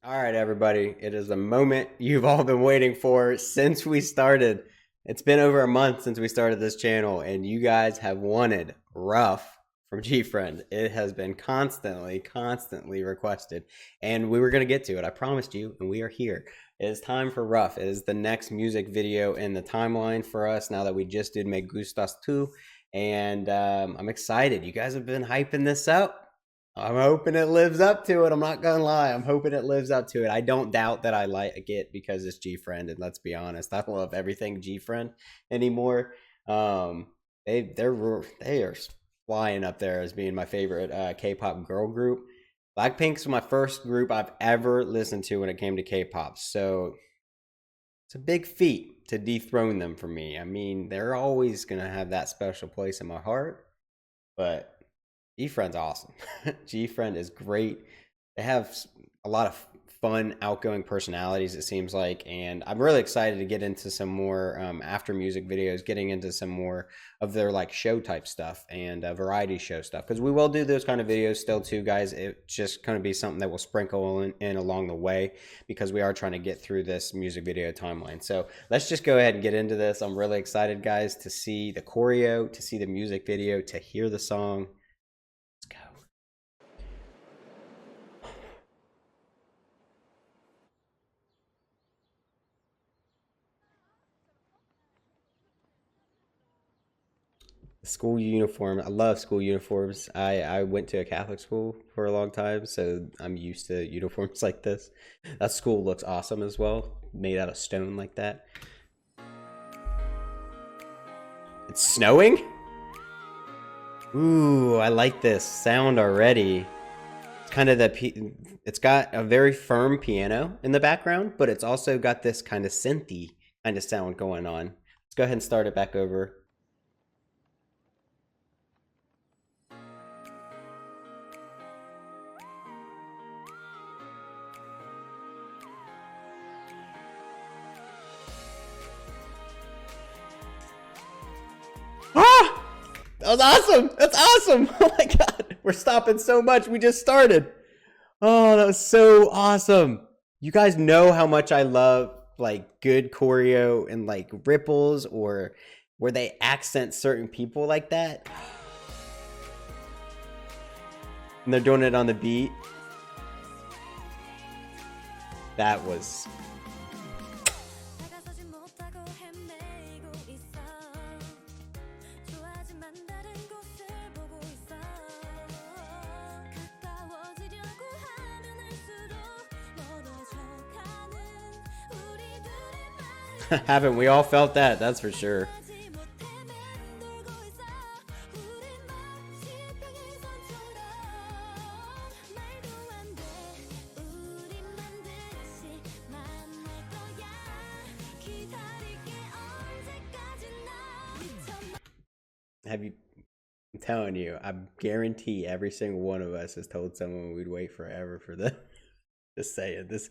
All right, everybody. It is the moment you've all been waiting for since we started. It's been over a month since we started this channel, and you guys have wanted Rough from GFriend. It has been constantly requested, and we were going to get to it. I promised you, and we are here. It is time for Rough. It is the next music video in the timeline for us now that we just did Me Gustas 2, and I'm excited. You guys have been hyping this up. I'm hoping it lives up to it. I'm not gonna lie. I'm hoping it lives up to it. I don't doubt that I like it because it's GFriend, and let's be honest, I don't love everything GFriend anymore. Um, they are flying up there as being my favorite K-pop girl group. Blackpink's my first group I've ever listened to when it came to K-pop, so it's a big feat to dethrone them for me. I mean, they're always gonna have that special place in my heart, but GFriend's awesome. GFriend is great. They have a lot of fun, outgoing personalities, it seems like, and I'm really excited to get into some more after music videos, getting into some more of their like show type stuff and variety show stuff, because we will do those kind of videos still too, guys. It's just going to be something that we'll sprinkle in along the way because we are trying to get through this music video timeline. So let's just go ahead and get into this. I'm really excited, guys, to see the choreo, to see the music video, to hear the song. School uniform. I love school uniforms. I went to a Catholic school for a long time, so I'm used to uniforms like this. That school looks awesome as well, made out of stone like that. It's snowing? Ooh, I like this sound already. It's kind of it's got a very firm piano in the background, but it's also got this kind of synthy kind of sound going on. Let's go ahead and start it back over. Ah! That was awesome! That's awesome! Oh my god, we're stopping so much. We just started. Oh, that was so awesome. You guys know how much I love like good choreo and like ripples or where they accent certain people like that. And they're doing it on the beat. That was haven't we all felt that? That's for sure. Have you? I'm telling you, I guarantee every single one of us has told someone we'd wait forever for them. Just saying this,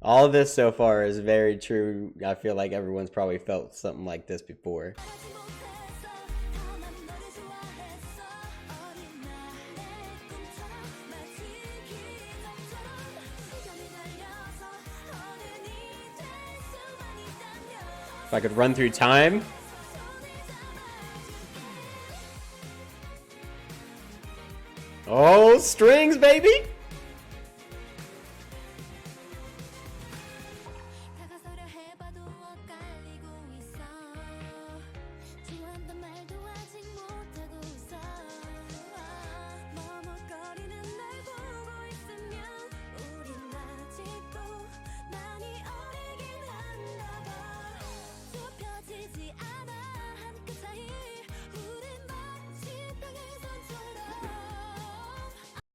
all of this so far is very true. I feel like everyone's probably felt something like this before. If I could run through time. Oh, strings, baby!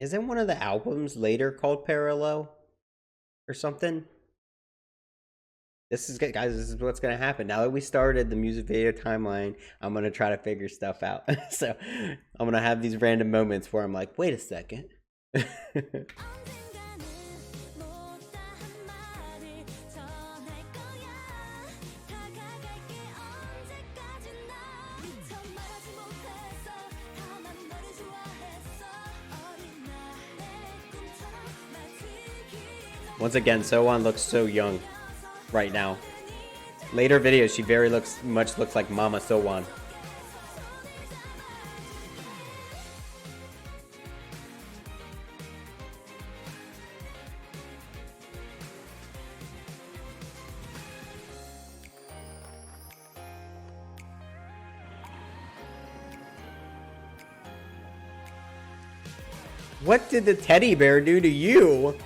Isn't one of the albums later called Parallel or something? This is good, guys. This is what's gonna happen now that we started the music video timeline. I'm gonna try to figure stuff out. So I'm gonna have these random moments where I'm like, wait a second. Once again, Sowon looks so young right now. Later videos, she very much looks like Mama Sowon. What did the teddy bear do to you?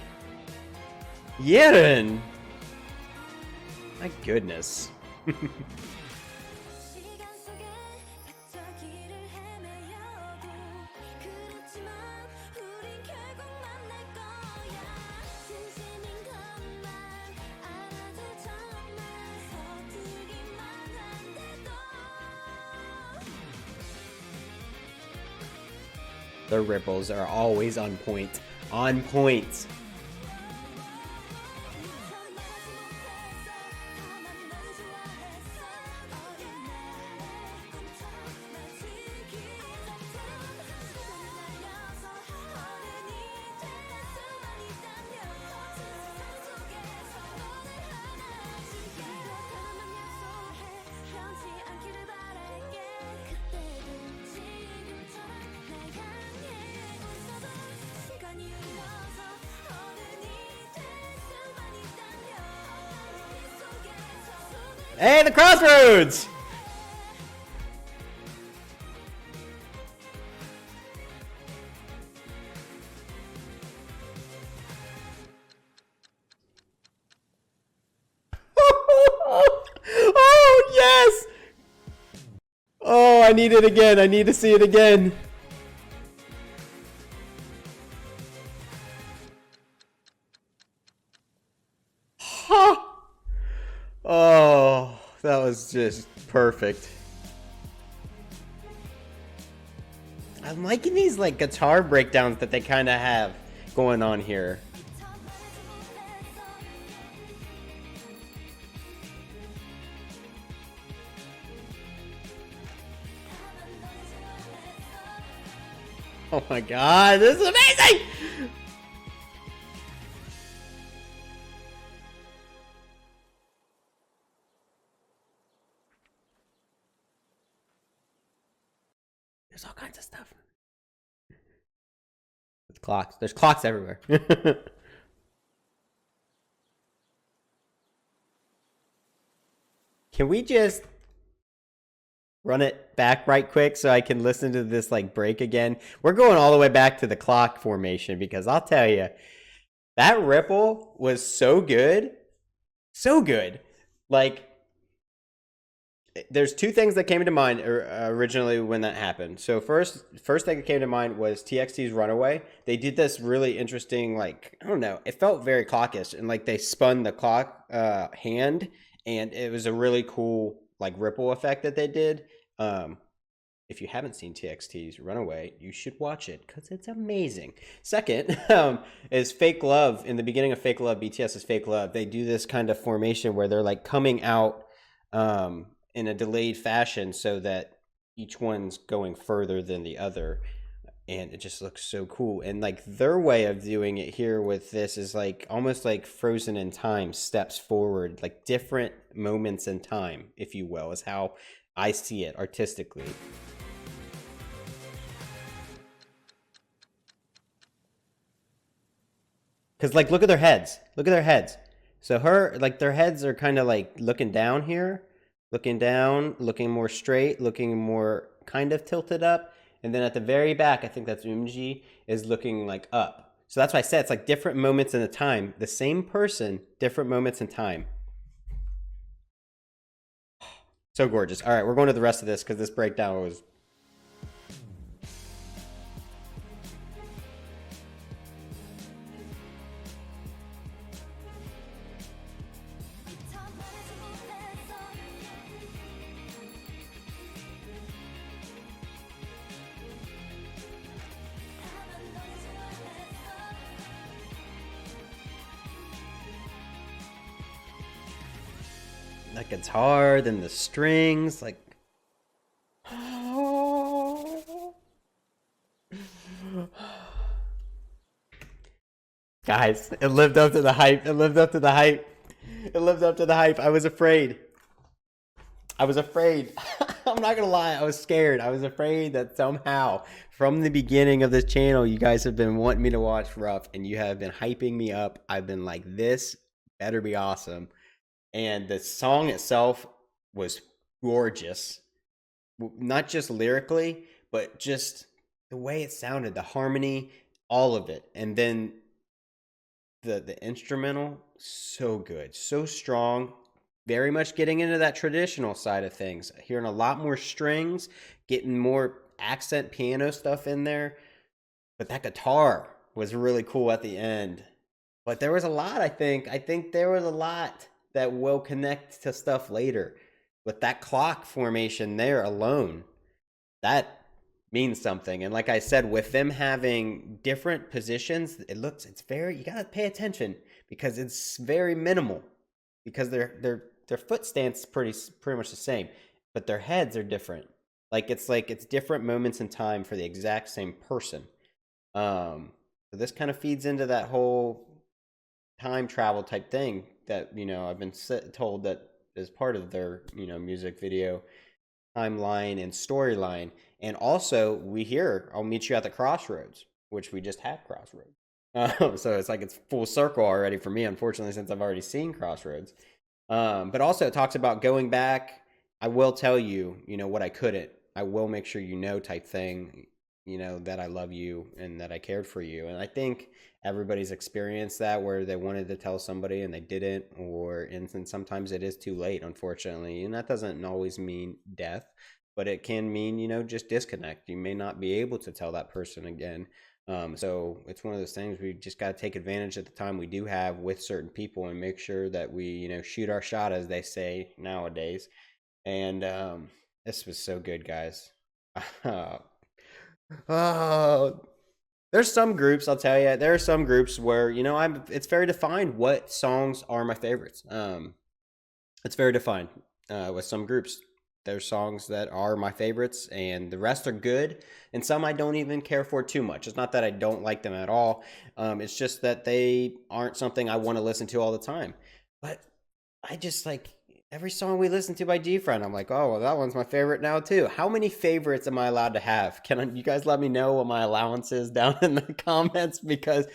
Yeren! My goodness. The ripples are always on point. On point. Hey, the crossroads! Oh, yes! Oh, I need it again. I need to see it again. Oh, that was just perfect. I'm liking these like guitar breakdowns that they kind of have going on here. Oh my god, this is amazing! There's all kinds of stuff. There's clocks. There's clocks everywhere. Can we just run it back right quick so I can listen to this like break again? We're going all the way back to the clock formation because I'll tell you, that ripple was so good. So good. Like, there's two things that came to mind originally when that happened. So first thing that came to mind was TXT's Runaway. They did this really interesting, like, I don't know, it felt very clockish, and like they spun the clock hand, and it was a really cool like ripple effect that they did. If you haven't seen TXT's Runaway, you should watch it because it's amazing. Second, is Fake Love. In the beginning of Fake Love, BTS's Fake Love, they do this kind of formation where they're like coming out in a delayed fashion so that each one's going further than the other. And it just looks so cool. And like their way of doing it here with this is like almost like frozen in time, steps forward, like different moments in time, if you will, is how I see it artistically. Because like look at their heads. Look at their heads. So like their heads are kind of like looking down here, looking down, looking more straight, looking more kind of tilted up. And then at the very back, I think that's Umji, is looking like up. So that's why I said it's like different moments in the time. The same person, different moments in time. So gorgeous. All right, we're going to the rest of this because this breakdown was... the guitar, then the strings, like... guys. It lived up to the hype. It lived up to the hype. It lived up to the hype. I was afraid. I was afraid. I'm not gonna lie. I was scared. I was afraid that somehow, from the beginning of this channel, you guys have been wanting me to watch Rough, and you have been hyping me up. I've been like, this better be awesome. And the song itself was gorgeous. Not just lyrically, but just the way it sounded, the harmony, all of it. And then the instrumental, so good, so strong. Very much getting into that traditional side of things. Hearing a lot more strings, getting more accent piano stuff in there. But that guitar was really cool at the end. But there was a lot, I think. I think there was a lot that will connect to stuff later. With that clock formation there alone, that means something. And like I said, with them having different positions, it's very, you gotta pay attention because it's very minimal. Because their foot stance is pretty much the same, but their heads are different. Like it's different moments in time for the exact same person. So this kind of feeds into that whole time travel type thing that, you know, I've been told that is part of their, you know, music video timeline and storyline. And also we hear I'll meet you at the crossroads, which we just had Crossroads. So it's like it's full circle already for me, unfortunately, since I've already seen Crossroads. But also it talks about going back. I will tell you, you know, what I couldn't. I will make sure you know type thing, you know, that I love you and that I cared for you. And I think everybody's experienced that where they wanted to tell somebody and they didn't, and sometimes it is too late, unfortunately. And that doesn't always mean death, but it can mean, you know, just disconnect. You may not be able to tell that person again. So it's one of those things we just got to take advantage at the time we do have with certain people and make sure that we, you know, shoot our shot, as they say nowadays. And this was so good, guys. Oh, there's some groups, I'll tell you, there are some groups where, you know, it's very defined what songs are my favorites. It's very defined with some groups. There's songs that are my favorites and the rest are good, and some I don't even care for too much. It's not that I don't like them at all. It's just that they aren't something I want to listen to all the time. But I just like every song we listen to by GFRIEND, I'm like, oh, well, that one's my favorite now too. How many favorites am I allowed to have? You guys let me know what my allowance is down in the comments, because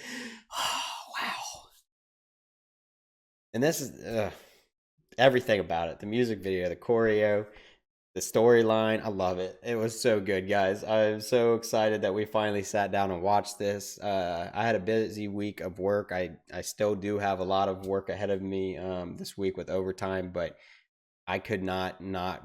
oh, wow. And this is everything about it. The music video, the choreo, the storyline, I love it. It was so good, guys. I'm so excited that we finally sat down and watched this. I had a busy week of work. I still do have a lot of work ahead of me this week with overtime, but I could not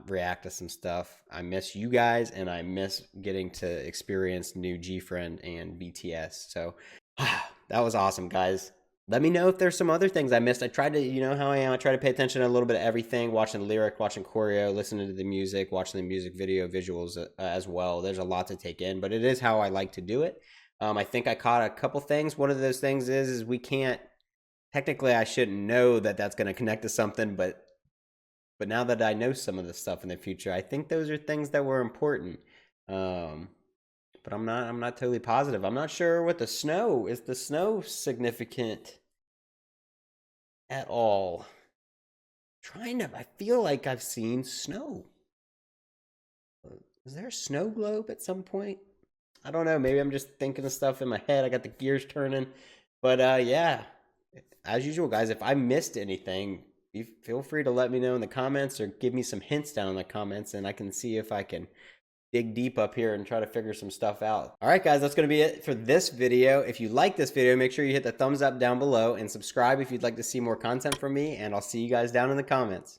react to some stuff. I miss you guys, and I miss getting to experience new GFRIEND and BTS. So that was awesome, guys. Let me know if there's some other things I missed. I tried to, you know how I am, I try to pay attention to a little bit of everything, watching lyric, watching choreo, listening to the music, watching the music video visuals as well. There's a lot to take in, but it is how I like to do it. I think I caught a couple things. One of those things is we can't, technically I shouldn't know that that's going to connect to something, but now that I know some of the stuff in the future, I think those are things that were important. But I'm not totally positive. I'm not sure what the snow is. The snow significant at all? I feel like I've seen snow. Is there a snow globe at some point? I don't know. Maybe I'm just thinking of stuff in my head. I got the gears turning. But yeah, as usual, guys, if I missed anything, feel free to let me know in the comments or give me some hints down in the comments, and I can see if I can dig deep up here and try to figure some stuff out. All right, guys, that's going to be it for this video. If you like this video, make sure you hit the thumbs up down below and subscribe if you'd like to see more content from me, and I'll see you guys down in the comments.